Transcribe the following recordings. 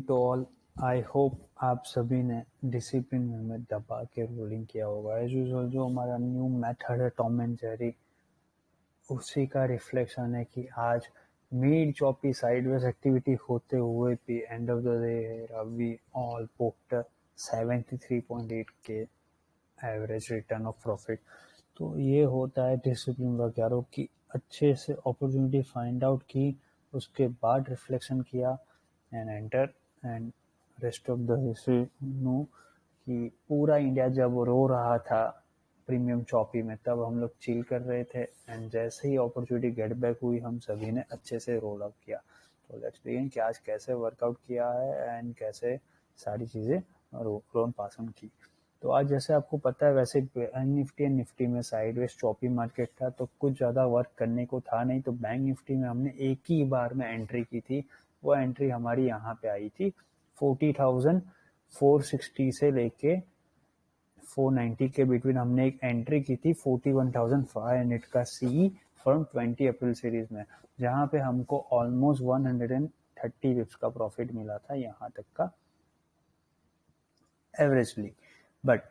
To all. I hope आप सभी ने डिसिप्लिन में दबा के रोलिंग किया होगा। एज यूजुअल जो हमारा न्यू मेथड है टॉम एंड जेरी, उसी का रिफ्लेक्शन है कि आज मीड चॉपी साइडवेज एक्टिविटी होते हुए भी end of the day we all booked 73.8 के एवरेज रिटर्न ऑफ प्रॉफिट। तो ये होता है डिसिप्लिन वगैरह की अच्छे से अपॉर्चुनिटी फाइंड आउट की, उसके बाद रिफ्लेक्शन किया and enter and rest of the history know कि पूरा इंडिया जब रो रहा था प्रीमियम चॉपी में तब हम लोग चिल कर रहे थे एंड जैसे ही अपॉर्चुनिटी गेट बैक हुई हम सभी ने अच्छे से रोल आउट किया। तो लेट्स बिगिन कि आज कैसे वर्कआउट किया है एंड कैसे सारी चीज़ें लोन पास ऑन की। तो आज जैसे आपको पता है वैसे निफ्टी एंड निफ्टी में साइडवेज चॉपी मार्केट था तो कुछ ज़्यादा वर्क करने को था नहीं। तो बैंक निफ्टी में हमने एक ही बार में एंट्री की थी, वो एंट्री हमारी यहाँ पे आई थी 40,460 से लेके 490 के बिटवीन हमने एक एंट्री की थी 41,500 का सी फ्रॉम 20 अप्रैल सीरीज में, जहाँ पे हमको ऑलमोस्ट 130 बिप्स का प्रॉफिट मिला था यहाँ तक का एवरेजली। बट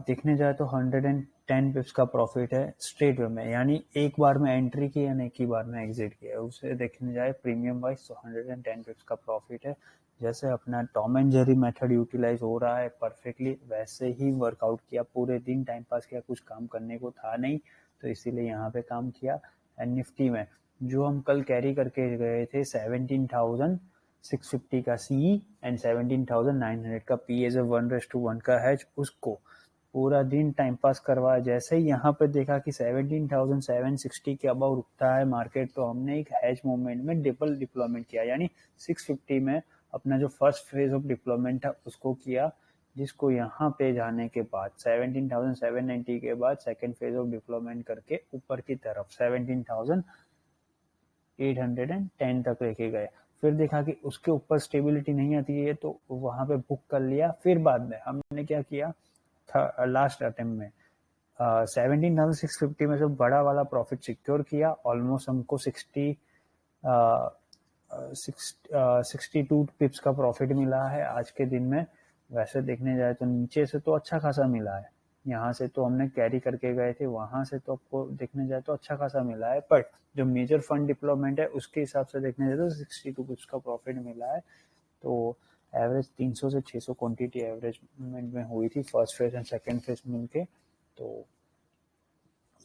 देखने जाए तो 110 पिप्स का प्रॉफिट है स्ट्रेट वे में, यानी एक बार में एंट्री की यानी एक ही बार में एग्जिट किया। उसे देखने जाए प्रीमियम वाइज तो 110 पिप्स का प्रॉफिट है। जैसे अपना Tom and Jerry method utilize हो रहा है परफेक्टली वैसे ही वर्कआउट किया, पूरे दिन टाइम पास किया, कुछ काम करने को था नहीं तो इसीलिए यहाँ पे काम किया। एंड निफ्टी में जो हम कल कैरी करके गए थे 17,650 का सी एंड 17,900 का पी एज ए 1:1 का हैज, उसको पूरा दिन टाइम पास करवाया। जैसे ही यहाँ पे देखा कि 17,760 के अबाउ रुकता है मार्केट तो हमने एक हैज मूवमेंट में डबल डिप्लॉयमेंट किया, यानी 650 में अपना जो फर्स्ट फेज ऑफ डिप्लॉयमेंट था उसको किया, जिसको यहाँ पे जाने के बाद 17,790 के बाद सेकेंड फेज ऑफ डिप्लॉयमेंट करके ऊपर की तरफ 17,810 तक लेके गए। फिर देखा कि उसके ऊपर स्टेबिलिटी नहीं आती है तो वहां पे बुक कर लिया। फिर बाद में हमने क्या किया था लास्ट अटेम्प्ट में 17,650 में से बड़ा वाला प्रॉफिट सिक्योर किया। ऑलमोस्ट हमको 62 पिप्स का प्रॉफिट मिला है आज के दिन में। वैसे देखने जाए तो नीचे से तो अच्छा खासा मिला है, यहाँ से तो हमने कैरी करके गए थे, वहां से तो आपको देखने जाए तो अच्छा खासा मिला है, बट जो मेजर फंड डिप्लॉयमेंट है उसके हिसाब से देखने जाए तो 62 पिप्स का प्रॉफिट मिला है। तो एवरेज 300 से 600 क्वांटिटी एवरेजमेंट में हुई थी first phase and second phase मिलके, तो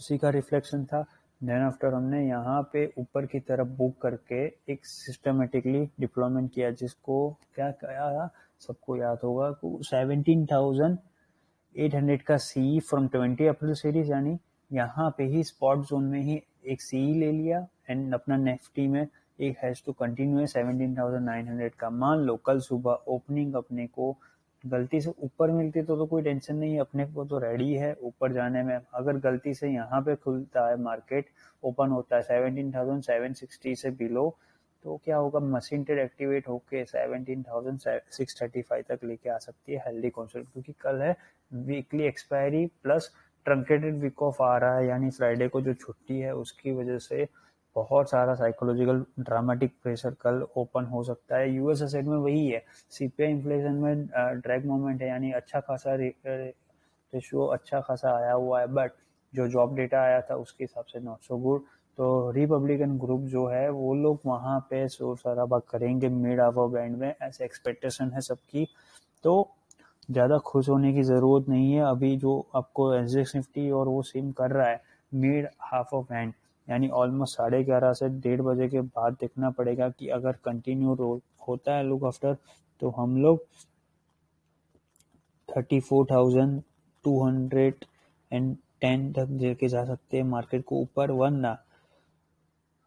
उसी का रिफ्लेक्शन था। देन आफ्टर हमने यहाँ पे ऊपर की तरफ बुक करके एक सिस्टमेटिकली डिप्लॉयमेंट किया, जिसको क्या कहा सबको याद होगा 17,800 का सी फ्रॉम 20 अप्रैल सीरीज, यानी यहाँ पे ही स्पॉट जोन में ही एक सी ले लिया एंड अपना निफ्टी में एक हैज टू कंटिन्यू है 17,900 का। मान लो कल सुबह ओपनिंग अपने को गलती से ऊपर मिलती तो कोई टेंशन नहीं है, अपने को तो रेडी है ऊपर जाने में। अगर गलती से यहाँ पे खुलता है मार्केट ओपन होता है 17,760 से बिलो तो क्या होगा, मशीन ट्रेड एक्टिवेट होके 17,635 तक लेके आ सकती है हेल्दी कॉन्सेप्ट, क्योंकि कल है weekly expiry plus truncated week off आ रहा है, यानी फ्राइडे को जो छुट्टी है उसकी वजह से बहुत सारा साइकोलॉजिकल ड्रामेटिक प्रेशर कल ओपन हो सकता है। यूएस एसेट में वही है, सीपीआई इन्फ्लेशन में ड्रैग मोमेंट है, यानी अच्छा खासा रेशियो अच्छा खासा आया हुआ है, बट जो जॉब डेटा आया था उसके हिसाब से नॉट सो गुड। तो रिपब्लिकन ग्रुप जो है वो लोग वहां पे शोर शराबा करेंगे मिड हाफ बैंड में, ऐसे एक्सपेक्टेशन है सबकी। तो ज़्यादा खुश होने की ज़रूरत नहीं है। अभी जो आपको एसजेएक्स निफ्टी और वो सिम कर रहा है मिड हाफ ऑफ बैंड, यानी ऑलमोस्ट 11:30 से 1:30 के बाद देखना पड़ेगा कि अगर कंटिन्यू होता है लुक आफ्टर तो हम लोग 34,210 तक लेके जा सकते हैं मार्केट को ऊपर, वरना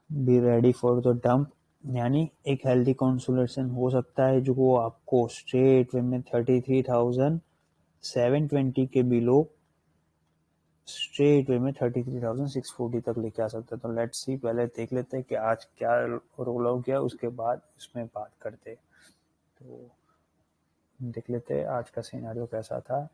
be ready for the dump, यानी एक हेल्दी कंसोलिडेशन हो सकता है जो आपको स्ट्रेट वे में 33,720 के बिलो स्ट्रेट वे में 33,640 तक लेके आ सकता है। तो लेट्स सी, पहले देख लेते हैं कि आज क्या रोल आउट किया, उसके बाद इसमें बात करते हैं। तो देख लेते हैं आज का सिनेरियो कैसा था।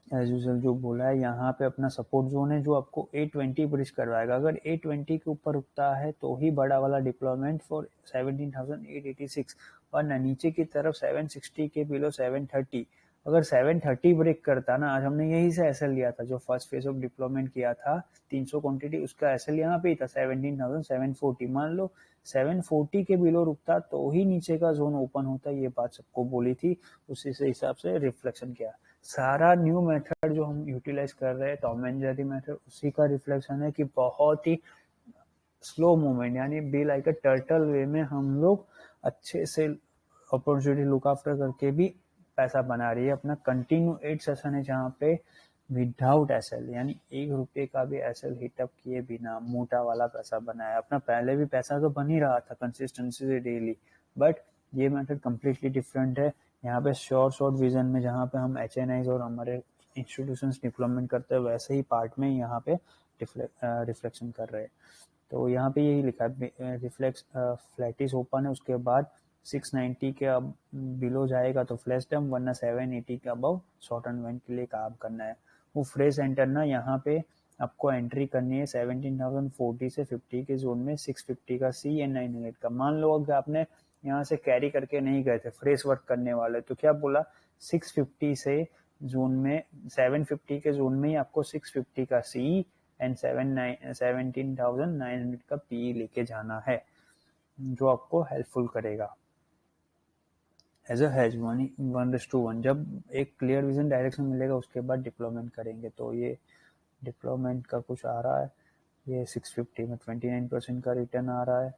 एज यूजुअल जो बोला है यहाँ पे अपना सपोर्ट जोन है जो आपको 820 ब्रिज करवाएगा। अगर 820 के ऊपर रुकता है तो ही बड़ा वाला डिप्लॉयमेंट फॉर 17,886, और नीचे की तरफ 760 के बिलो 730। अगर 730 ब्रेक करता ना, आज हमने यही से एसएल लिया था जो फर्स्ट फेज ऑफ डिप्लॉयमेंट किया था 300 क्वांटिटी, उसका एसएल यहाँ पे ही था 17,740। मान लो 740 के बिलो रुकता तो ही नीचे का जोन ओपन होता, ये बात सबको बोली थी, उसी से हिसाब से रिफ्लेक्शन किया। सारा न्यू मेथड जो हम यूटिलाइज कर रहे हैं टॉम एंड जेरी मेथड, उसी का रिफ्लेक्शन है कि बहुत ही स्लो मूवमेंट यानी बी लाइक अ टर्टल वे में हम लोग अच्छे से अपॉर्चुनिटी लुक आफ्टर करके भी पैसा बना रही है। अपना कंटिन्यू 8 सेशन है जहाँ पे विदाउट एसएल यानी 1 रुपये का भी एसएल हिटअप किए बिना मोटा वाला पैसा बनाया। अपना पहले भी पैसा तो बन ही रहा था कंसिस्टेंसी से डेली, बट ये मेथड कम्प्लीटली डिफरेंट है। यहाँ पे शॉर्ट विजन में जहाँ पे हम HNIs और हमारे इंस्टीट्यूशंस डिप्लॉयमेंट करते हैं, वैसे ही पार्ट में यहाँ पे रिफ्लेक्शन कर रहे हैं। तो यहाँ पे यही लिखा है रिफ्लेक्स फ्लैटिस ओपन है, उसके बाद 690 के अब बिलो जाएगा तो फ्लैश डम, वरना 780 के अबव शॉर्ट एंड वेंट के लिए काम करना है। वो फ्रेश एंटर ना यहाँ पे आपको एंट्री करनी है 17,040 से 50 के जोन में, 650 का सी एंड 900 का। मान लो अगर आपने यहाँ से कैरी करके नहीं गए थे फ्रेश वर्क करने वाले, तो क्या बोला 650 से जोन में 750 के जोन में ही आपको 650 का सी एंड 17,900 का पी लेके जाना है, जो आपको हेल्पफुल करेगा एज अ हेज। 1:1 जब एक क्लियर विजन डायरेक्शन मिलेगा उसके बाद डिप्लॉयमेंट करेंगे। तो ये डिप्लॉयमेंट का कुछ आ रहा है, ये 650 में 29% का रिटर्न आ रहा है।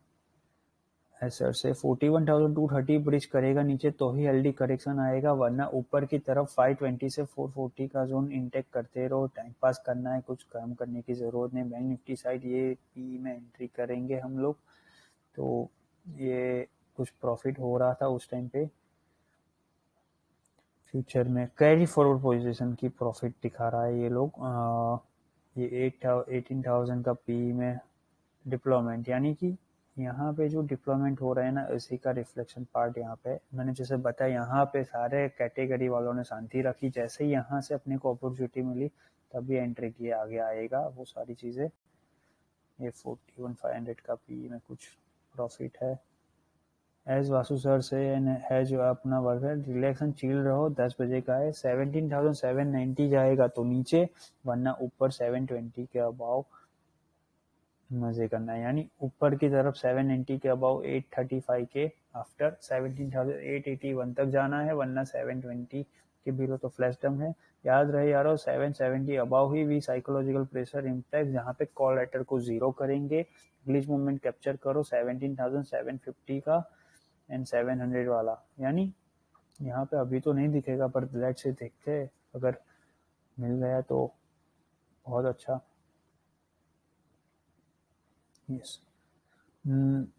ऐसे से 41,230 ब्रिज करेगा नीचे तो ही हेल्दी करेक्शन आएगा, वरना ऊपर की तरफ 520 से 440 का जोन इंटेक करते रहो। टाइम पास करना है, कुछ काम करने की जरूरत नहीं। बैंक निफ्टी साइड ये पी में एंट्री करेंगे हम लोग, तो ये कुछ प्रॉफिट हो रहा था उस टाइम पे। फ्यूचर में कैरी फॉरवर्ड पोजीशन की प्रॉफिट दिखा रहा है ये लोग। ये 18,000 का पी में डिप्लॉयमेंट, यानी कि यहाँ पे जो डिप्लॉयमेंट हो रहा है ना, इसी का रिफ्लेक्शन पार्ट यहाँ पे मैंने जैसे बताया। यहाँ पे सारे कैटेगरी वालों ने शांति रखी, जैसे ही यहाँ से अपने को अपॉर्चुनिटी मिली तभी एंट्री किए आगे आएगा वो सारी चीज़ें। ये 41,500 का पी में कुछ प्रॉफिट है। एज वासु सर से है जो अपना वर्क है, रिलैक्सन चिल रहो। 10 बजे का है, 17,790 जाएगा तो नीचे, वरना ऊपर 720 के अबाव मजे करना है। यानी ऊपर की तरफ 790 के अबाव 835 के आफ्टर 17,881 तक जाना है, वरना 720 के बिलो तो फ्लैश डम है। याद रहे यारो 770 अबाव ही भी साइकोलॉजिकल प्रेशर इम्पैक्ट, जहाँ पे कॉल लेटर को जीरो करेंगे। ग्लिच मूवमेंट कैप्चर करो 17,750 का एंड 700 वाला, यानी यहाँ पे अभी तो नहीं दिखेगा पर लेट्स से देखते, अगर मिल गया तो बहुत अच्छा। यस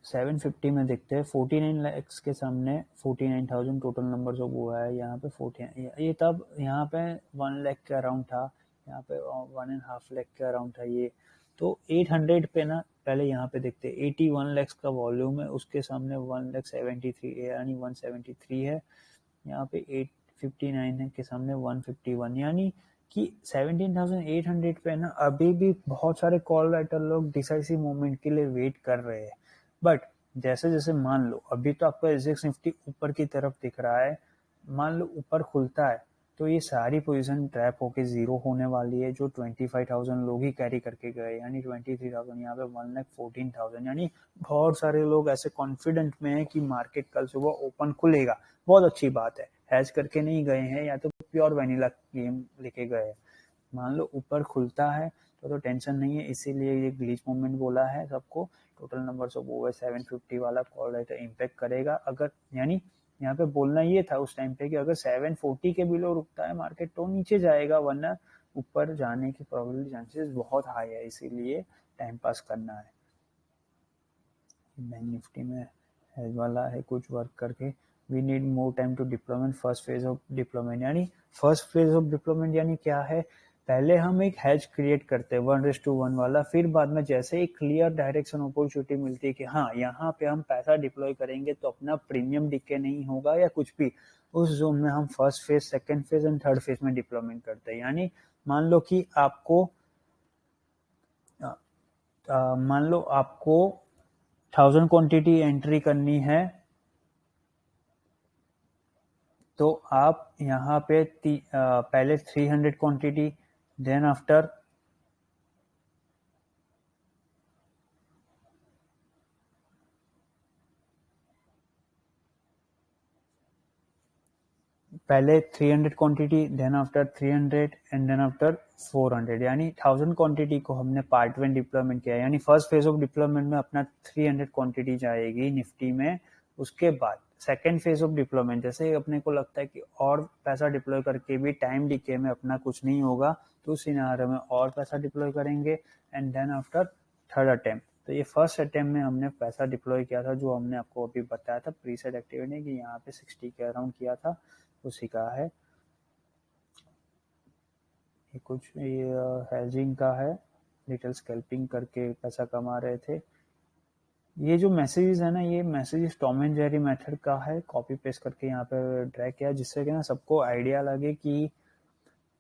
750 में देखते हैं 49 लैक्स के सामने 49,000 टोटल नंबर ऑफ हुआ है यहाँ पे। 40 ये तब यहाँ पे 1 लाख के अराउंड था, यहाँ पे 1.5 लाख के अराउंड था ये। तो 800 पे ना पहले यहाँ पे देखते हैं 81 लैक्स का वॉल्यूम है, उसके सामने 1,73 यानी 173 है। यहाँ पे 859 है के सामने 151, यानी कि 17,800 पे ना अभी भी बहुत सारे कॉल राइटर लोग डिसाइसिव मूवमेंट के लिए वेट कर रहे हैं। बट जैसे जैसे मान लो अभी तो आपका एसएक्स निफ्टी ऊपर की तरफ दिख रहा है, मान लो ऊपर खुलता है तो ये सारी पोजीशन ट्रैप होके जीरो होने वाली है। जो 25,000 लोग ही कैरी करके गए, यानी 23,000, यहाँ पे 1,14,000, यानी बहुत सारे लोग ऐसे कॉन्फिडेंट में है कि मार्केट कल सुबह ओपन खुलेगा। बहुत अच्छी बात है, हैज करके नहीं गए हैं या तो प्योर वैनिला गेम लेके गए हैं। मान लो ऊपर खुलता है तो टेंशन नहीं है, इसीलिए ये ग्लिच मूवमेंट बोला है सबको। टोटल नंबर ऑफ ओवर 750 वाला कॉल राइटर इम्पैक्ट करेगा। अगर यानी यहाँ पे बोलना ये था उस टाइम पे कि अगर 740 के बिलो रुकता है मार्केट तो नीचे जाएगा, वरना ऊपर जाने की प्रोबेबिलिटी चांसेस बहुत हाई है, इसीलिए टाइम पास करना है। बैंक निफ्टी में हेज वाला है कुछ वर्क करके, we need more time to deployment first phase of deployment. यानी फर्स्ट फेज ऑफ डिप्लॉयमेंट यानी क्या है, पहले हम एक हैज क्रिएट करते हैं 1:1 वाला, फिर बाद में जैसे एक क्लियर डायरेक्शन अपॉर्चुनिटी मिलती है कि हाँ यहाँ पे हम पैसा डिप्लॉय करेंगे तो अपना प्रीमियम डिके नहीं होगा या कुछ भी, उस जोन में हम first phase, second phase and third phase में डिप्लॉयमेंट करते हैं। यानी मान लो आपको 1000 क्वांटिटी एंट्री करनी है, तो आप यहाँ पे पहले 300 क्वांटिटी, देन आफ्टर पहले 300 quantity, then after 300 and then after 400, यानी 1000 क्वांटिटी को हमने पार्ट 1 डिप्लॉयमेंट किया। यानी फर्स्ट फेज ऑफ डिप्लॉयमेंट में अपना 300 क्वांटिटी जाएगी निफ्टी में। उसके बाद सेकेंड फेज ऑफ डिप्लॉयमेंट, जैसे अपने को लगता है कि और पैसा डिप्लॉय करके भी टाइम डिके में अपना कुछ नहीं होगा, तो उस सिनेरियो में और पैसा डिप्लॉय करेंगे and then after third attempt. तो ये फर्स्ट अटेम्प्ट में हमने पैसा डिप्लॉय किया था, जो हमने आपको अभी बताया था प्रीसेट एक्टिविटी कि यहाँ पे 60 के अराउंड किया था, उसी का है। ये कुछ हेजिंग का है, लिटिल स्कैल्पिंग करके पैसा कमा रहे थे। ये जो मैसेजेस है ना, ये messages Tom and Jerry method का है, कॉपी पेस्ट करके यहाँ पे ड्रैग किया, जिससे कि ना सबको आइडिया लगे कि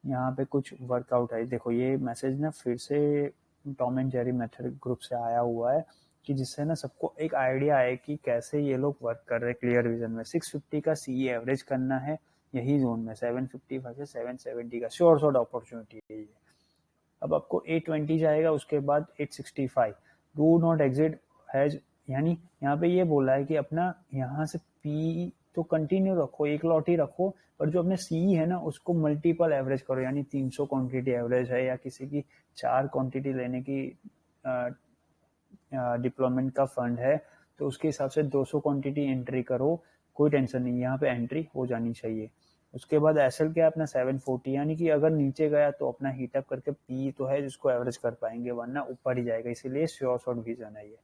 यहाँ पे कुछ वर्कआउट है। देखो ये मैसेज ना फिर से Tom and Jerry method group से आया हुआ है, कि जिससे ना सबको एक आइडिया आए कि कैसे ये लोग वर्क कर रहे हैं। क्लियर विजन में 650 का सीई एवरेज करना है यही जोन में, 755 से 770 का श्योर शॉर्ट अपॉर्चुनिटी है ये। अब आपको 820 जाएगा, उसके बाद 865, डू नॉट एग्जिट हैज, यानी यहाँ पे ये बोला है कि अपना यहाँ से पी तो कंटिन्यू रखो, एक लॉट ही रखो, पर जो अपने सी है ना उसको मल्टीपल एवरेज करो। यानी 300 क्वांटिटी एवरेज है या किसी की 4 क्वांटिटी लेने की डिप्लॉयमेंट का फंड है, तो उसके हिसाब से 200 क्वांटिटी एंट्री करो, कोई टेंशन नहीं, यहाँ पे एंट्री हो जानी चाहिए। उसके बाद एसएल क्या अपना 740, यानी कि अगर नीचे गया तो अपना हीटअप करके पी तो है जिसको एवरेज कर पाएंगे, वरना ऊपर ही जाएगा, इसीलिए श्योर शॉर्ट विजन है ये।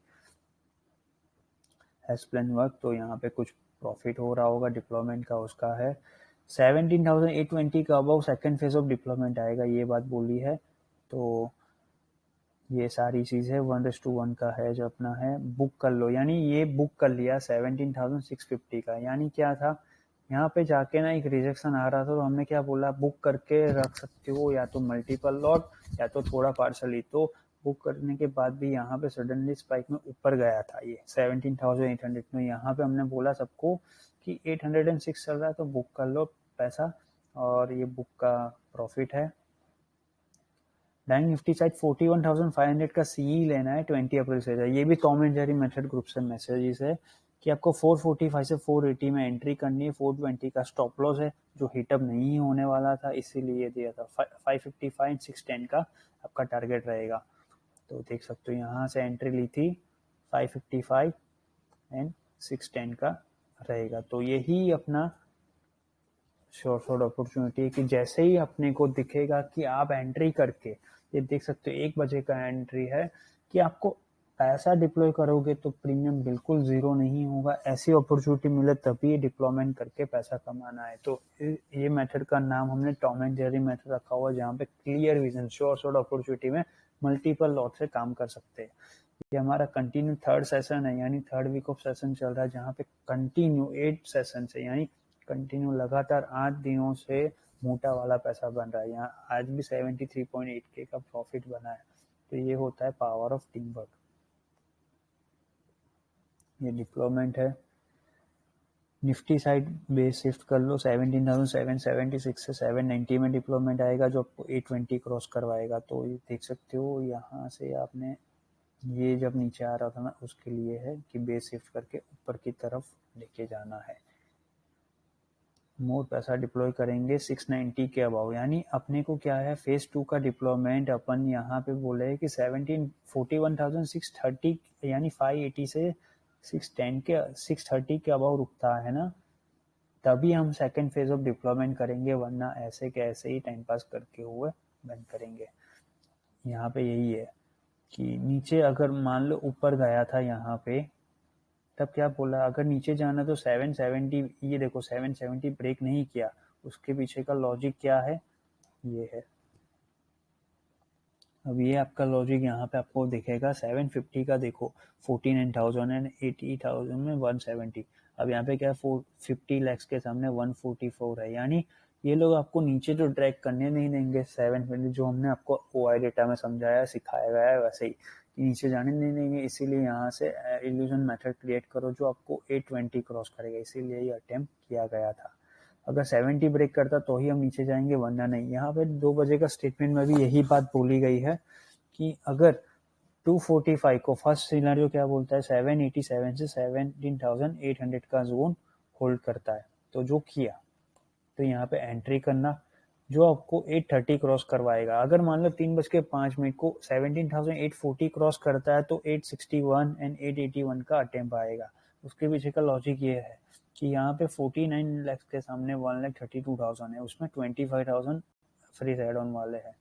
हैज प्लान वर्क, तो यहाँ पे कुछ प्रॉफिट हो रहा होगा डिप्लॉयमेंट का, उसका है 17,820 का about second phase of deployment आएगा, ये बात बोली है। तो ये सारी चीज है 1:1 का है जो अपना है, बुक कर लो। यानी ये बुक कर लिया 17,650 का, यानी क्या था, यहाँ पे जाके ना एक रिजेक्शन आ रहा था, तो हमने क्या बोला, बुक करके रख सकते हो या तो मल्टीपल लॉट या तो थोड़ा पार्सली। तो बुक करने के बाद भी यहाँ पे सडनली स्पाइक में ऊपर गया था ये 17,800 में। यहाँ पे हमने बोला सबको कि 806 चल रहा है तो बुक कर लो पैसा, और ये बुक का प्रॉफिट है। बैंक निफ्टी साइड 41,500 का सीई लेना है 20 अप्रैल से। ये भी Tom and Jerry method group से मैसेजेस है कि आपको 445 से 480 में एंट्री करनी है। 420 का स्टॉप लॉस है जो हिटअप नहीं होने वाला था, इसीलिए दिया था। 555 एंड 610 का आपका टारगेट रहेगा। तो देख सकते हो यहाँ से एंट्री ली थी, 555 एंड 610 का रहेगा। तो यही अपना श्योर शॉर्ट अपॉर्चुनिटी है कि जैसे ही अपने को दिखेगा कि आप एंट्री करके, ये देख सकते हो 1 बजे का एंट्री है, कि आपको पैसा डिप्लॉय करोगे तो प्रीमियम बिल्कुल जीरो नहीं होगा। ऐसी अपॉर्चुनिटी मिले तभी डिप्लॉयमेंट करके पैसा कमाना है। तो ये मेथड का नाम हमने टॉम एंड जेरी मेथड रखा हुआ है, जहाँ पे clear vision sure short opportunity में मल्टीपल लॉट से काम कर सकते हैं। ये हमारा कंटिन्यू थर्ड सेशन है, यानी थर्ड वीक ऑफ सेशन चल रहा है, जहाँ पे कंटिन्यू 8 सेशन है, यानी कंटिन्यू लगातार 8 दिनों से मोटा वाला पैसा बन रहा है। यहाँ आज भी 73.8K का प्रॉफिट बना है। तो ये होता है पावर ऑफ टीम वर्क। ये डिप्लॉयमेंट है। निफ्टी साइड बेस शिफ्ट कर लो, 17,776 से 790 में डिप्लॉयमेंट आएगा, जो आपको 820 क्रॉस करवाएगा। तो ये देख सकते हो यहाँ से आपने, ये जब नीचे आ रहा था ना उसके लिए है कि बेस शिफ्ट करके ऊपर की तरफ लेके जाना है। मोर पैसा डिप्लॉय करेंगे 690 के अबाव, यानी अपने को क्या है, फेज 2 का डिप्लॉयमेंट अपन यहाँ पे बोले कि 41,630, यानी 580 से 630 के अबाव रुकता है ना, तभी हम सेकेंड फेज ऑफ डिप्लॉयमेंट करेंगे, वरना ऐसे के ऐसे ही टाइम पास करके हुए बंद करेंगे। यहाँ पे यही है कि नीचे अगर मान लो ऊपर गया था यहाँ पे, तब क्या बोला, अगर नीचे जाना तो 770, ये देखो 770 ब्रेक नहीं किया, उसके पीछे का लॉजिक क्या है, ये है अब ये आपका लॉजिक यहाँ पे आपको दिखेगा 750 का, देखो 49,000 एंड 80,000 में 170। अब यहाँ पे क्या है 50 लैक्स के सामने 144 है, यानी ये लोग आपको नीचे तो ट्रैक करने नहीं देंगे 750, जो हमने आपको OI डेटा में समझाया सिखाया गया है वैसे ही नीचे जाने नहीं देंगे। इसीलिए यहाँ से इल्यूजन मेथड क्रिएट करो जो आपको 820 क्रॉस करेगा, इसीलिए ये अटेम्प्ट किया गया था। अगर 70 ब्रेक करता तो ही हम नीचे जाएंगे, वरना नहीं। यहाँ पे 2 बजे का स्टेटमेंट में भी यही बात बोली गई है कि अगर 245 को फर्स्ट सिनेरियो क्या बोलता है 787 से 17,800 का जोन होल्ड करता है, तो जो किया तो यहाँ पे एंट्री करना जो आपको 830 क्रॉस करवाएगा। अगर मान लो 3:05 को 17,840 क्रॉस करता है तो 861 एंड 881 का अटेम्प्ट आएगा। उसके पीछे का लॉजिक ये है कि यहाँ पे 49 लाख के सामने 1,32,000 है, उसमें 25,000 फ्री साइड ऑन वाले हैं।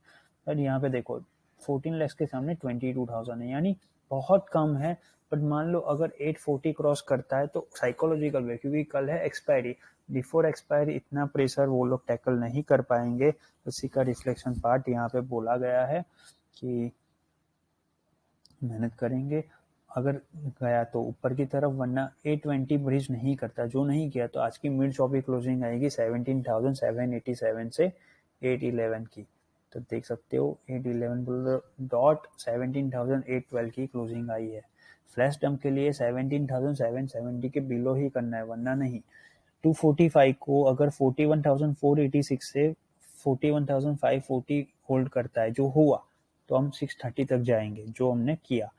बट यहाँ पे देखो 14 लाख के सामने 22,000 है, यानी बहुत कम है। बट मान लो अगर 840 क्रॉस करता है तो साइकोलॉजिकल वे, क्योंकि कल है एक्सपायरी, बिफोर एक्सपायरी इतना प्रेशर वो लोग टैकल नहीं कर पाएंगे, उसी का रिफ्लेक्शन पार्ट यहाँ पे बोला गया है कि मेहनत करेंगे अगर गया तो ऊपर की तरफ, वरना 820 ब्रिज नहीं करता। जो नहीं किया तो आज की मिड चौपी क्लोजिंग आएगी 17,787 से 811 की, तो देख सकते हो 811.17,812 की क्लोजिंग आई है। फ्लैश डंप के लिए 17,770 के बिलो ही करना है, वरना नहीं। 245 को अगर 41,486 से 41,540 होल्ड करता है जो हुआ, तो हम 630 तक जाएंगे जो हमने किया।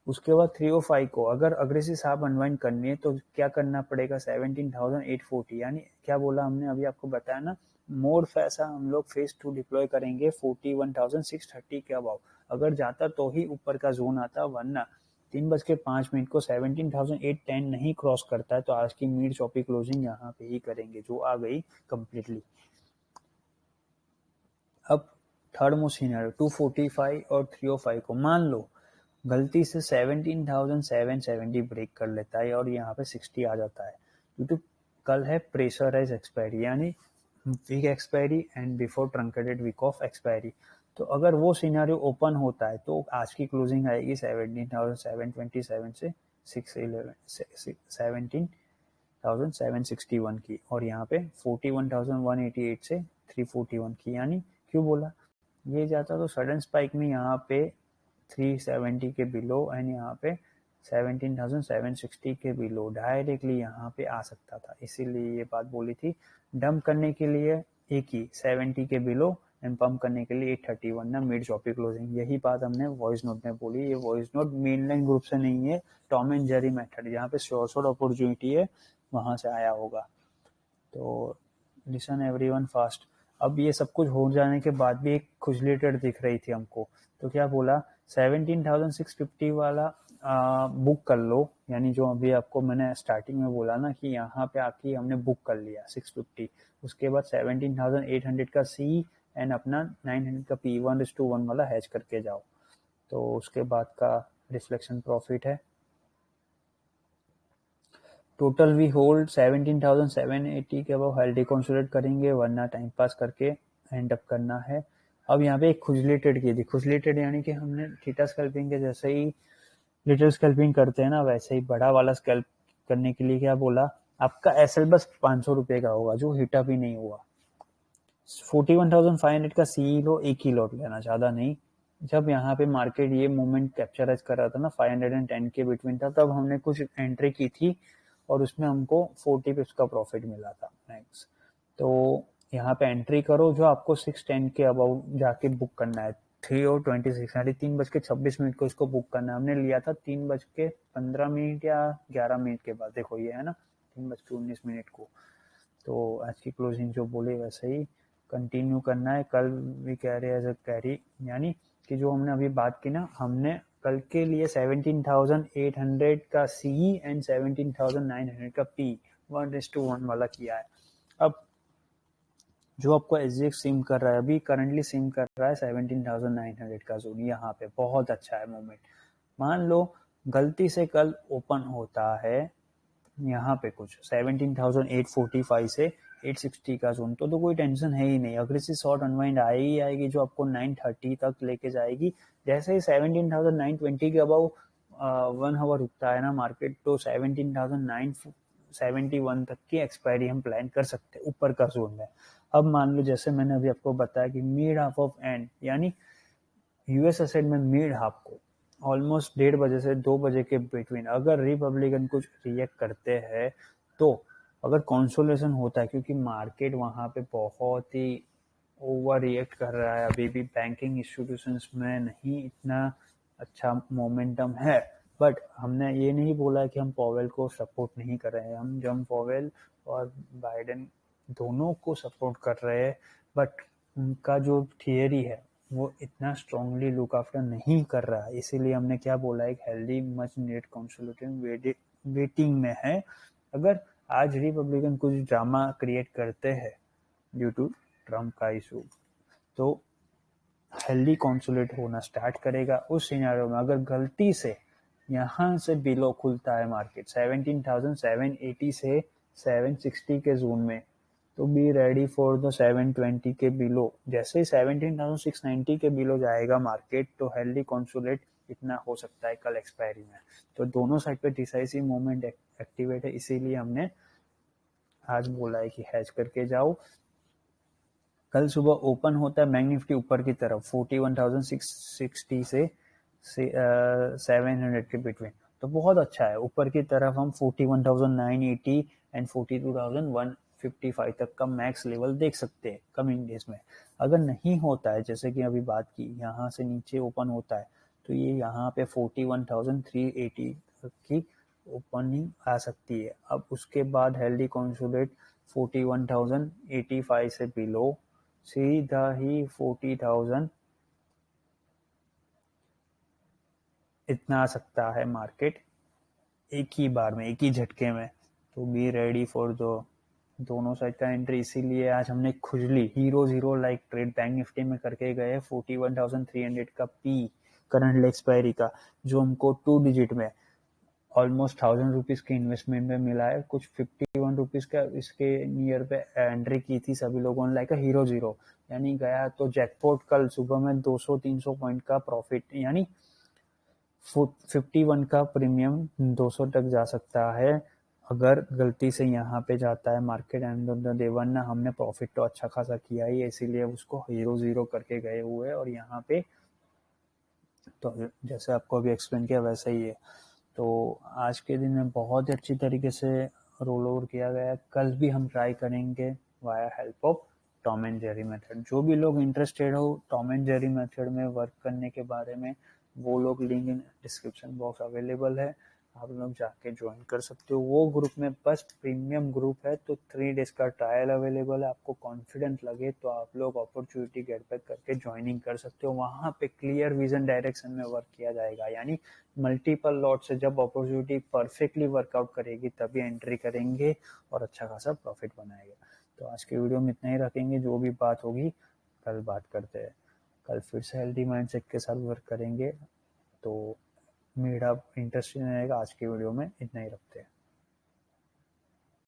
उसके बाद 305 को अगर अग्रेसिव साहब अनवाइंड करनी है तो क्या करना पड़ेगा 17,840, यानी क्या बोला हमने अभी आपको बताया ना, मोर पैसा हम लोग फेज 2 डिप्लॉय करेंगे 41,630 के अबाव। अगर जाता तो ही ऊपर का जोन आता, वरना 3:05 को 17,810 नहीं क्रॉस करता है तो आज की मिड चॉपी क्लोजिंग यहाँ पे ही करेंगे जो आ गई कंप्लीटली। अब थर्ड मोस्ट सिनेरियो 245 और 305 को मान लो गलती से 17,770 ब्रेक कर लेता है और यहाँ पे 60 आ जाता है, क्योंकि कल है प्रेशराइज एक्सपायरी, यानी week expiry and before truncated week of expiry. तो अगर वो सिनेरियो ओपन होता है तो आज की क्लोजिंग आएगी 17,727 से 17,761 की, और यहाँ पे 41,188 से 341 की। यानी क्यों बोला ये जाता तो सडन स्पाइक में यहाँ पे 370 के बिलो एंड यहाँ पे 17,760 के बिलो डायरेक्टली यहाँ पे आ सकता था, इसीलिए ये बात बोली थी। डंप करने के लिए एक ही 70 के बिलो एंड पंप करने के लिए 831 ना मिड चॉपी क्लोजिंग। यही बात हमने वॉइस नोट में बोली। ये वॉइस नोट मेनलाइन ग्रुप से नहीं है, टॉम एंड जेरी मेथड जहाँ पे शॉर्ट अपॉर्चुनिटी है वहां से आया होगा। तो लिसन एवरीवन फास्ट। अब ये सब कुछ हो जाने के बाद भी एक खुजली ट्रेड दिख रही थी हमको, तो क्या बोला 17,650 वाला बुक कर लो, यानी जो अभी आपको मैंने स्टार्टिंग में बोला ना कि यहाँ पे आके हमने बुक कर लिया 650, उसके बाद 17,800 का सी एंड अपना 900 का पी 1:1 वाला हैच करके जाओ, तो उसके बाद का रिफ्लेक्शन प्रॉफिट है। टोटल वी होल्ड 17,780 के अब हेल्दी कंसोलिडेट करेंगे, वरना टाइम पास करके एंड अप करना है। अब यहाँ पे एक खुजली ट्रेड की थी, खुजली ट्रेड यानी कि हमने थीटा स्कैल्पिंग के जैसे ही लिटिल स्कैल्पिंग करते हैं ना, वैसे ही बड़ा वाला स्कैल्प करने के लिए क्या बोला, आपका एसएल बस 500 रुपए का होगा जो हिट अप ही नहीं हुआ। 41,500 का सी लो, एक ही लॉट लेना, ज्यादा नहीं। जब यहाँ पे मार्केट ये मोमेंट कैप्चराइज कर रहा था ना 510 के बिटवीन था, तब हमने कुछ एंट्री की थी और उसमें हमको 40 पिप्स का प्रॉफिट मिला था मैक्स। तो यहाँ पे एंट्री करो, जो आपको 610 के अबाउट जाके बुक करना है। 3:26 यानी 3:26 को इसको बुक करना है। हमने लिया था 3:15 या 11 मिनट के बाद, देखो ये है ना 3:19 को। तो आज की क्लोजिंग जो बोले वैसे ही कंटिन्यू करना है। कल भी कह रहे एज अ कैरी, यानी कि जो हमने अभी बात की ना, हमने कल के लिए 17,800 का सी एंड 17,900 का पी 1:1 वाला किया है। अब जो आपको एसजीएक्स सिम कर रहा है, अभी करंटली सिम कर रहा है 17,900 का जोन, यहाँ पे बहुत अच्छा है मोमेंट। मान लो गलती से कल ओपन होता है यहाँ पे कुछ 17,845 से 860 का जोन, तो कोई टेंशन है ही नहीं। अग्रेसिव शॉर्ट अनवाइंड आएगी आएगी जो आपको 930 तक लेके जाएगी। जैसे ही 17,920 के अबाउ 1 आवर रुकता है ना मार्केट, तो 17,971 तक की एक्सपायरी हम प्लान कर सकते हैं ऊपर का जोन में। अब मान लो जैसे मैंने अभी आपको बताया कि मिड हाफ ऑफ एंड, यानी यूएस एसेट में मिड हाफ को ऑलमोस्ट 1:30 बजे से 2 बजे के बिटवीन अगर रिपब्लिकन कुछ रिएक्ट करते हैं, तो अगर कॉन्सोलेशन होता है, क्योंकि मार्केट वहां पे बहुत ही ओवर रिएक्ट कर रहा है, अभी भी बैंकिंग इंस्टीट्यूशंस में नहीं इतना अच्छा मोमेंटम है। बट हमने ये नहीं बोला कि हम पॉवेल को सपोर्ट नहीं कर रहे हैं, हम जम पॉवेल और बाइडेन दोनों को सपोर्ट कर रहे हैं, बट उनका जो थियरी है वो इतना स्ट्रांगली लुक आफ्टर नहीं कर रहा है। इसीलिए हमने क्या बोला, एक healthy much needed consolidation waiting में है। अगर आज रिपब्लिकन कुछ ड्रामा क्रिएट करते हैं ड्यू टू ट्रम्प का इशू, तो हेल्दी कंसोलिडेट होना स्टार्ट करेगा। उस सिनेरियो में अगर गलती से यहाँ से बिलो खुलता है मार्केट 17,780 से 760 के जोन में, तो बी रेडी फॉर द 720 के बिलो। जैसे ही 17,690 के बिलो जाएगा मार्केट, तो हेल्दी कंसोलिडेट इतना हो सकता है कल एक्सपायरी में। तो दोनों साइड पे डिसाइसिव मूवमेंट एक्टिवेट है, इसीलिए हमने आज बोला है कि हैज करके जाओ। कल सुबह ओपन होता है बैंक निफ्टी ऊपर की तरफ 41,660 से 700 के बिटवीन, तो बहुत अच्छा है। ऊपर की तरफ हम 41,980 एंड 42,155 तक का मैक्स लेवल देख सकते हैं कमिंग डेज में। अगर नहीं होता है, जैसे कि अभी बात की, यहाँ से नीचे ओपन होता है, तो ये यहाँ पे 41,380 तक की ओपनिंग आ सकती है। अब उसके बाद हेल्दी कंसोलिडेट 41,085 से बिलो सीधा ही 40,000 इतना आ सकता है मार्केट एक ही बार में, एक ही झटके में। तो बी रेडी फॉर दो दोनों साइड का एंट्री। इसीलिए आज हमने खुजली hero like trade bank Nifty में करके गए 41,300 का पी करंट एक्सपायरी का, जो हमको 2 डिजिट में ऑलमोस्ट 1,000 रुपीज के इन्वेस्टमेंट में मिला है। कुछ 51 रुपीज का इसके नियर पे एंट्री की थी सभी लोगों ने, लाइक हीरो जीरो, यानी गया तो जैकपॉट। कल सुबह में 200-300 पॉइंट का प्रॉफिट, यानी 51 का प्रीमियम 200 तक जा सकता है अगर गलती से यहाँ पे जाता है मार्केट। एंड देवन ना हमने प्रॉफिट तो अच्छा खासा किया ही, इसीलिए उसको हीरो जीरो करके गए हुए। और यहाँ पे तो जैसे आपको अभी एक्सप्लेन किया वैसा ही है। तो आज के दिन में बहुत ही अच्छी तरीके से रोल ओवर किया गया। कल भी हम ट्राई करेंगे via help of Tom and Jerry method. जो भी लोग इंटरेस्टेड हो टॉम एंड जेरी मेथड में वर्क करने के बारे में, वो लोग link in description box available है, आप लोग जाके ज्वाइन कर सकते हो। वो ग्रुप में बस प्रीमियम ग्रुप है, तो 3 डेज का ट्रायल अवेलेबल है। आपको कॉन्फिडेंट लगे तो आप लोग अपॉर्चुनिटी गेट बैक करके ज्वाइनिंग कर सकते हो। वहां पे क्लियर विजन डायरेक्शन में वर्क किया जाएगा, यानी मल्टीपल लॉट से जब अपॉर्चुनिटी परफेक्टली वर्कआउट करेगी तभी एंट्री करेंगे और अच्छा खासा प्रॉफिट बनाएगा। तो आज के वीडियो में इतना ही रखेंगे, जो भी बात होगी कल बात करते हैं। कल फिर से हेल्दी माइंडसेट के साथ वर्क करेंगे। तो मेरा इंटरेस्टिंग रहेगा। आज की वीडियो में इतना ही रखते हैं।